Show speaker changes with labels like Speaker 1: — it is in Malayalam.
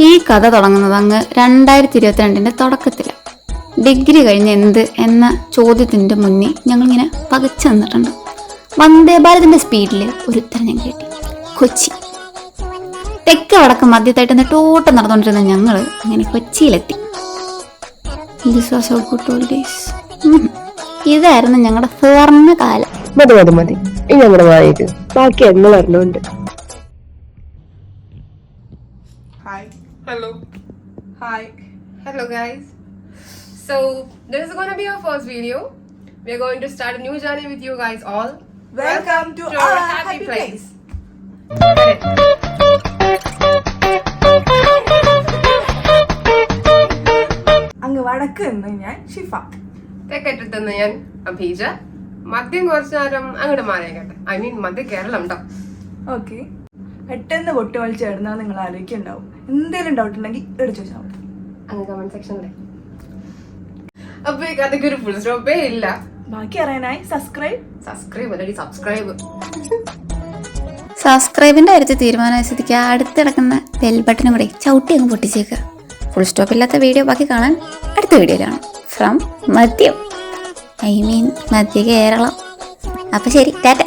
Speaker 1: ഈ കഥ തുടങ്ങുന്നത് അങ്ങ് 2022 തുടക്കത്തിലാണ്. ഡിഗ്രി കഴിഞ്ഞ് എന്ത് എന്ന ചോദ്യത്തിൻ്റെ മുന്നിൽ ഞങ്ങളിങ്ങനെ പകച്ചു നിന്നിട്ടുണ്ട്. വന്ദേ ഭാരതിൻ്റെ സ്പീഡിൽ ഒരു ഉത്തരം ഞാൻ കേട്ടി. കൊച്ചി. തെക്ക് വടക്ക് മധ്യത്തായിട്ട് നെട്ടോട്ടം നടന്നുകൊണ്ടിരുന്ന ഞങ്ങൾ അങ്ങനെ കൊച്ചിയിലെത്തി. ഇതായിരുന്നു ഞങ്ങളുടെ സുവർണ്ണ കാലം.
Speaker 2: മതി ഇനി അങ്ങനെ വായിക്ക്, ബാക്കി എന്ന് പറഞ്ഞുണ്ട്.
Speaker 3: Hello guys. So this is going to be our first video. We are going to start a new journey with you guys all.
Speaker 4: Welcome to our happy place. അങ്ങ് വടക്ക് നിന്ന് ഞാൻ ഷിഫ,
Speaker 3: തെക്കറ്റത്ത് നിന്ന് ഞാൻ അഭീജ, മദ്യം കുറച്ചു നേരം അങ്ങോട്ട് മാറിയേക്കട്ടെ. ഐ മീൻ മധ്യ കേരളം കേട്ടോ.
Speaker 4: ഓക്കെ. പെട്ടെന്ന് പൊട്ടി വലിച്ച് ചേർന്നാൽ നിങ്ങൾ ആലോചിക്കുന്നുണ്ടാവും, എന്തെങ്കിലും ഡൗട്ട് ഉണ്ടെങ്കിൽ എടുത്തു വെച്ചാൽ മതി
Speaker 3: അങ്ങ് കമന്റ് സെക്ഷനിലെ. അപ്പൊ ഈ കഥയ്ക്ക് ഒരു ഫുൾ സ്റ്റോപ്പേ ഇല്ല.
Speaker 4: ബാക്കി അറിയാനായി
Speaker 3: സബ്സ്ക്രൈബ് അല്ലടി സബ്സ്ക്രൈബ്.
Speaker 1: സബ്സ്ക്രൈബിൻ്റെ കാര്യത്തിൽ തീരുമാനമായ സ്ഥിതിക്ക് അടുത്ത് കിടക്കുന്ന ബെൽ ബട്ടനും കൂടെ ചവിട്ടി അങ്ങ് പൊട്ടിച്ചേക്കുക. ഫുൾ സ്റ്റോപ്പ് ഇല്ലാത്ത വീഡിയോ ബാക്കി കാണാൻ അടുത്ത വീഡിയോയിലാണ്. ഫ്രം മദ്യം, ഐ മീൻ മധ്യ കേരളം. അപ്പം ശരി, ടാറ്റ.